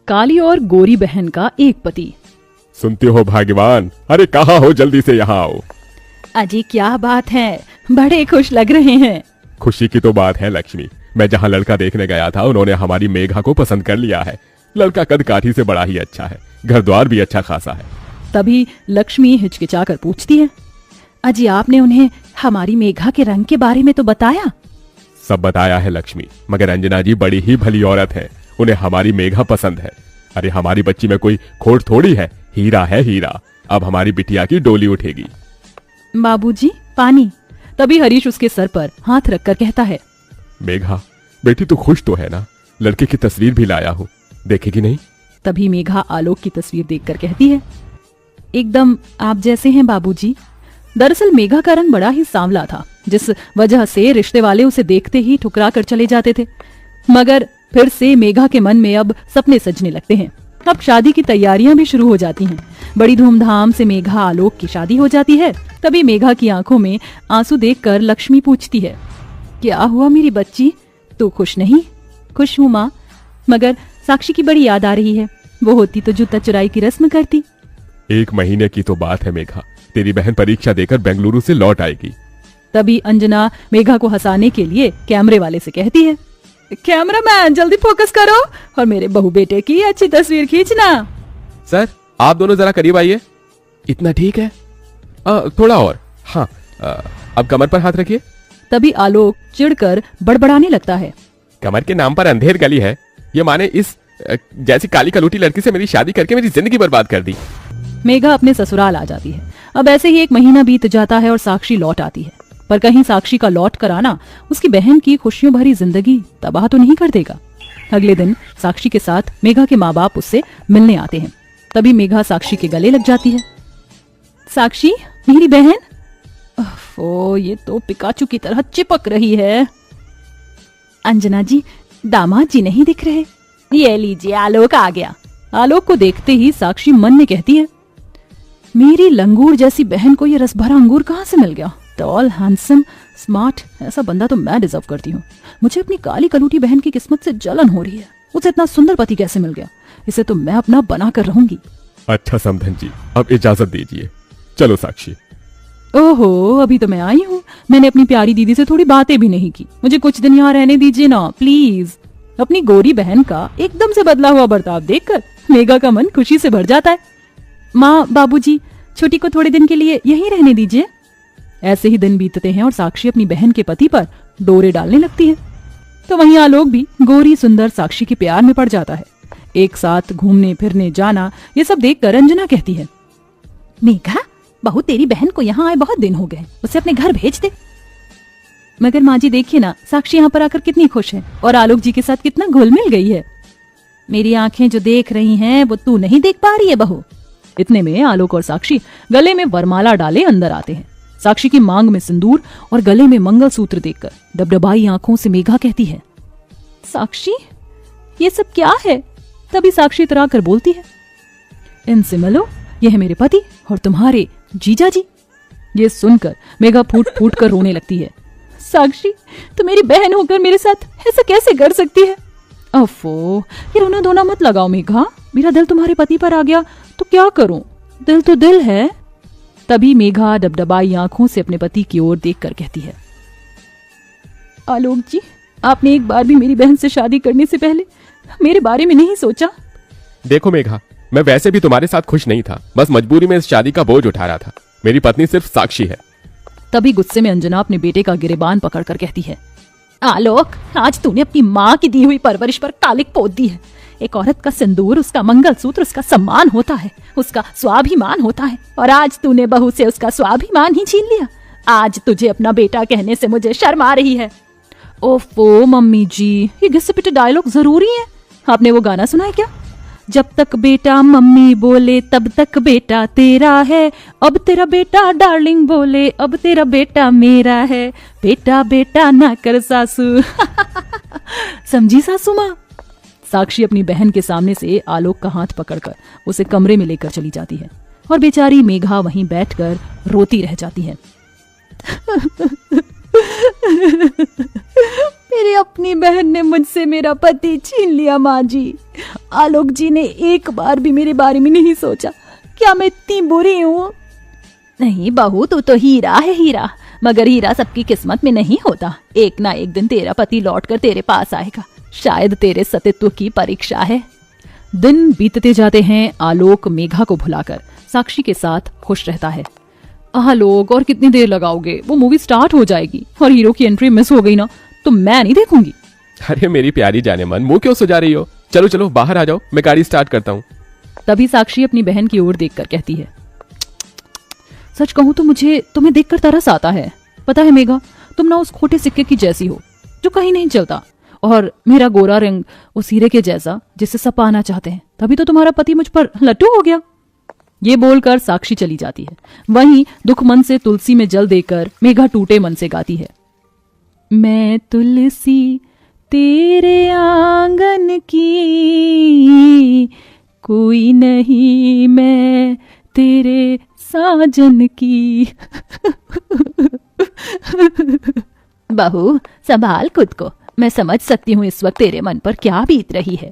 काली और गोरी बहन का एक पति। सुनते हो भाग्यवान, अरे कहाँ हो, जल्दी से यहाँ आओ। अजी क्या बात है, बड़े खुश लग रहे हैं। खुशी की तो बात है लक्ष्मी, मैं जहाँ लड़का देखने गया था उन्होंने हमारी मेघा को पसंद कर लिया है। लड़का कद काठी से बड़ा ही अच्छा है, घर द्वार भी अच्छा खासा है। तभी लक्ष्मी हिचकिचाकर पूछती है, अजी आपने उन्हें हमारी मेघा के रंग के बारे में तो बताया? सब बताया है लक्ष्मी, मगर अंजना जी बड़ी ही भली औरत है, उन्हें हमारी मेघा पसंद है। अरे हमारी बच्ची में कोई खोट थोड़ी है, हीरा है हीरा। अब हमारी बिटिया की डोली उठेगी। बाबूजी पानी। तभी हरीश उसके सर पर हाथ रखकर कहता है, मेघा बेटी तू खुश तो है ना, लड़के की तस्वीर भी लाया हूँ, देखेगी नहीं? तभी मेघा आलोक की तस्वीर देखकर कहती है, एकदम आप जैसे हैं बाबूजी। दरअसल मेघा का रंग बड़ा ही सांवला था, जिस वजह से रिश्ते वाले उसे देखते ही ठुकरा कर चले जाते थे। मगर फिर से मेघा के मन में अब सपने सजने लगते हैं। अब शादी की तैयारियां भी शुरू हो जाती हैं। बड़ी धूमधाम से मेघा आलोक की शादी हो जाती है। तभी मेघा की आंखों में आंसू देखकर लक्ष्मी पूछती है, क्या हुआ मेरी बच्ची, तू खुश नहीं? खुश हूँ माँ, मगर साक्षी की बड़ी याद आ रही है। वो होती तो जूता चुराई की रस्म करती। 1 महीने की तो बात है मेघा, तेरी बहन परीक्षा देकर बेंगलुरु से लौट आएगी। तभी अंजना मेघा को हंसाने के लिए कैमरे वाले से कहती है, कैमरामैन जल्दी फोकस करो और मेरे बहू बेटे की अच्छी तस्वीर खींचना। सर आप दोनों जरा करीब आइए। इतना ठीक है? थोड़ा और। हाँ, अब कमर पर हाथ रखिए। तभी आलोक चिढ़कर बड़बड़ाने लगता है, कमर के नाम पर अंधेर गली है, ये माने इस जैसी काली कलूटी लड़की से मेरी शादी करके मेरी जिंदगी बर्बाद कर दी। मेघा अपने ससुराल आ जाती है। अब ऐसे ही 1 महीना बीत जाता है और साक्षी लौट आती है। पर कहीं साक्षी का लौट कर आना उसकी बहन की खुशियों भरी जिंदगी तबाह तो नहीं कर देगा। अगले दिन साक्षी के साथ मेघा के माँ बाप उससे मिलने आते हैं। तभी मेघा साक्षी के गले लग जाती है। साक्षी मेरी बहन। ओह ये तो पिकाचू की तरह चिपक रही है। अंजना जी, दामाद जी नहीं दिख रहे। ये लीजिए आलोक आ गया। आलोक को देखते ही साक्षी मन में कहती है, मेरी लंगूर जैसी बहन को ये रस भरा अंगूर कहाँ से मिल गया? टॉल, हैंडसम, स्मार्ट, ऐसा बंदा तो मैं डिजर्व करती हूँ। मुझे अपनी काली कलूटी बहन की किस्मत से जलन हो रही है। उसे इतना सुंदर पति कैसे मिल गया? इसे तो मैं अपना बना कर रहूंगी। अच्छा समधन जी, अब इजाजत दीजिए, चलो साक्षी। ओहो, अभी तो मैं आई हूँ। मैंने अपनी प्यारी दीदी से थोड़ी बातें भी नहीं की। मुझे कुछ दिन यहाँ रहने दीजिए ना प्लीज। अपनी गोरी बहन का एकदम से बदला हुआ बर्ताव देखकर मेघा का मन खुशी से भर जाता है। माँ, बाबूजी, छोटी को थोड़े दिन के लिए यहीं रहने दीजिए। ऐसे ही दिन बीतते हैं और साक्षी अपनी बहन के पति पर डोरे डालने लगती है। तो वहीं आलोक भी गोरी सुंदर साक्षी के प्यार में पड़ जाता है। एक साथ घूमने फिरने जाना, ये सब देखकर अंजना कहती है, मेघा बहू तेरी बहन को यहाँ आए बहुत दिन हो गए, उसे अपने घर भेज दे। मगर माँ जी देखिए ना, साक्षी यहाँ पर आकर कितनी खुश है और आलोक जी के साथ कितना घुल मिल गई है। मेरी आंखें जो देख रही हैं वो तू नहीं देख पा रही है बहू। इतने में आलोक और साक्षी गले में वरमाला डाले अंदर आते हैं। साक्षी की मांग में सिंदूर और गले में मंगलसूत्र देखकर डबडबाई आंखों से मेघा कहती है, साक्षी ये सब क्या है? तभी साक्षी इतरा कर बोलती है, इनसे मिलो, ये है मेरे पति और तुम्हारे जीजा जी। ये सुनकर मेघा फूट फूट कर रोने लगती है। साक्षी तो मेरी बहन होकर मेरे साथ ऐसा कैसे कर सकती है? अफो, ये रोना धोना मत लगाओ मेघा। मेरा दिल तुम्हारे पति पर आ गया तो क्या करूं? दिल तो दिल है। तभी मेघा डबडबाई आंखों से अपने पति की ओर देखकर कहती है, आलोक जी, आपने एक बार भी मेरी बहन से शादी करने से पहले मेरे बारे में नहीं सोचा? देखो मेघा, मैं वैसे भी तुम्हारे साथ खुश नहीं था, बस मजबूरी में इस शादी का बोझ उठा रहा था। मेरी पत्नी सिर्फ साक्षी है। तभी गुस्से में अंजना अपने बेटे का गिरेबान पकड़कर कहती है, आलोक, आज तूने अपनी माँ की दी हुई परवरिश पर कालिक पोत दी है। एक औरत का सिंदूर, उसका मंगलसूत्र उसका सम्मान होता है, उसका स्वाभिमान होता है, और आज तूने बहू से उसका स्वाभिमान ही छीन लिया। आज तुझे अपना बेटा कहने से मुझे शर्म आ रही है। ओफो मम्मी जी, ये घिसे पिटे डायलॉग जरूरी है? आपने वो गाना सुना है क्या? जब तक बेटा मम्मी बोले तब तक बेटा तेरा है, अब तेरा बेटा डार्लिंग बोले अब तेरा बेटा मेरा है, बेटा बेटा ना कर सासू। समझी सासू माँ? साक्षी अपनी बहन के सामने से आलोक का हाथ पकड़कर उसे कमरे में लेकर चली जाती है और बेचारी मेघा वहीं बैठकर रोती रह जाती है। मेरी अपनी बहन ने मुझसे मेरा पति छीन लिया माँ जी। आलोक जी ने एक बार भी मेरे बारे में नहीं सोचा। क्या मैं इतनी बुरी हूँ? नहीं बहू, तू तो हीरा है हीरा, मगर हीरा सबकी किस्मत में नहीं होता। एक ना एक दिन तेरा पति लौटकर तेरे पास आएगा। शायद तेरे सतीत्व की परीक्षा है। दिन बीतते जाते हैं। आलोक मेघा को भुलाकर साक्षी के साथ खुश रहता है। आलोक, और कितनी देर लगाओगे? वो मूवी स्टार्ट हो जाएगी और हीरो की एंट्री मिस हो गई ना तो मैं नहीं देखूंगी। अरे मेरी प्यारी जाने मन, मुंह क्यों सुजा रही हो? चलो चलो बाहर आ जाओ, मैं गाड़ी स्टार्ट करता हूँ। तभी साक्षी अपनी बहन की ओर देखकर कहती है, सच कहूं तो मुझे तुम्हें देखकर तरस आता है। पता है मेघा, तुम ना उस खोटे सिक्के की जैसी हो जो कहीं नहीं चलता, और मेरा गोरा रंग उस हीरे के जैसा जिससे सब पाना चाहते हैं। तभी तो तुम्हारा पति मुझ पर लट्टू हो गया। ये बोलकर साक्षी चली जाती है। वहीं दुख मन से तुलसी में जल देकर मेघा टूटे मन से गाती है, मैं तुलसी तेरे आंगन की, कोई नहीं मैं तेरे साजन की। बहू, संभाल खुद को। मैं समझ सकती हूँ इस वक्त तेरे मन पर क्या बीत रही है।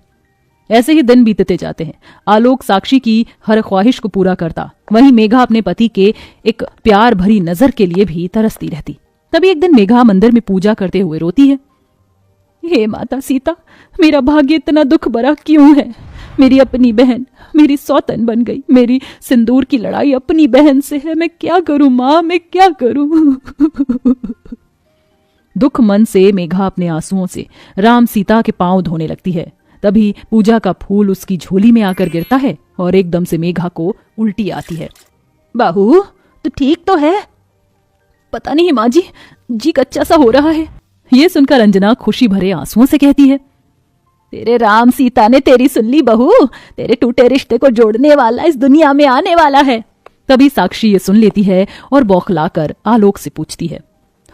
ऐसे ही दिन बीतते जाते हैं। आलोक साक्षी की हर ख्वाहिश को पूरा करता, वहीं मेघा अपने पति के एक प्यार भरी नजर के लिए भी तरसती रहती। तभी एक दिन मेघा मंदिर में पूजा करते हुए रोती है, हे माता सीता, मेरा भाग्य इतना दुख भरा क्यों है? मेरी अपनी बहन मेरी सौतन बन गई। मेरी सिंदूर की लड़ाई अपनी बहन से है। मैं क्या करूं माँ, मैं क्या करूं? दुख मन से मेघा अपने आंसुओं से राम सीता के पांव धोने लगती है। तभी पूजा का फूल उसकी झोली में आकर गिरता है और एकदम से मेघा को उल्टी आती है। बहू, तू ठीक तो है? पता नहीं माँ जी कच्चा सा हो रहा है। ये सुनकर अंजना खुशी भरे आंसुओं से कहती है, तेरे राम सीता ने तेरी सुन ली बहू। तेरे टूटे रिश्ते को जोड़ने वाला इस दुनिया में आने वाला है। तभी साक्षी ये सुन लेती है और बौखलाकर आलोक से पूछती है,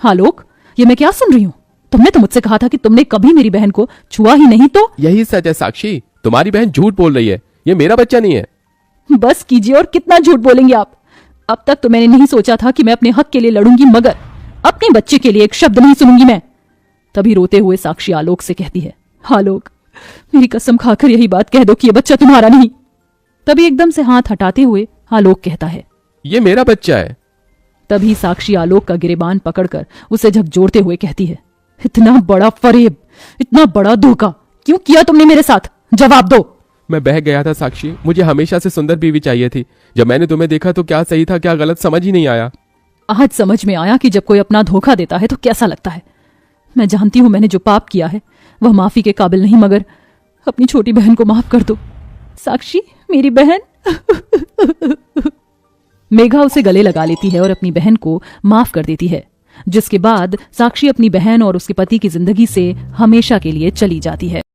आलोक, ये मैं क्या सुन रही हूँ? तुमने तो मुझसे कहा था कि तुमने कभी मेरी बहन को छुआ ही नहीं। तो यही सच है साक्षी, तुम्हारी बहन झूठ बोल रही है। ये मेरा बच्चा नहीं है। बस कीजिए, और कितना झूठ बोलेंगे आप? अब तक तो मैंने नहीं सोचा था कि मैं अपने हक के लिए लड़ूंगी, मगर अपने बच्चे के लिए एक शब्द नहीं सुनूंगी मैं। तभी रोते हुए साक्षी आलोक से कहती है, आलोक, मेरी कसम खाकर यही बात कह दो कि ये बच्चा तुम्हारा नहीं। तभी एकदम से हाथ हटाते हुए आलोक कहता है, ये मेरा बच्चा है। तभी साक्षी आलोक का गिरेबान पकड़कर उसे झकझोरते हुए कहती है, इतना बड़ा फरेब, इतना बड़ा धोखा क्यों किया तुमने मेरे साथ? जवाब दो। मैं बह गया था साक्षी, मुझे हमेशा से सुंदर बीवी चाहिए थी। जब मैंने तुम्हें देखा तो क्या सही था क्या गलत समझ ही नहीं आया। आज समझ में आया कि जब कोई अपना धोखा देता है तो कैसा लगता है। मैं जानती हूं मैंने जो पाप किया है वह माफी के काबिल नहीं, मगर अपनी छोटी बहन को माफ कर दो। साक्षी, मेरी बहन। मेघा उसे गले लगा लेती है और अपनी बहन को माफ कर देती है, जिसके बाद साक्षी अपनी बहन और उसके पति की जिंदगी से हमेशा के लिए चली जाती है।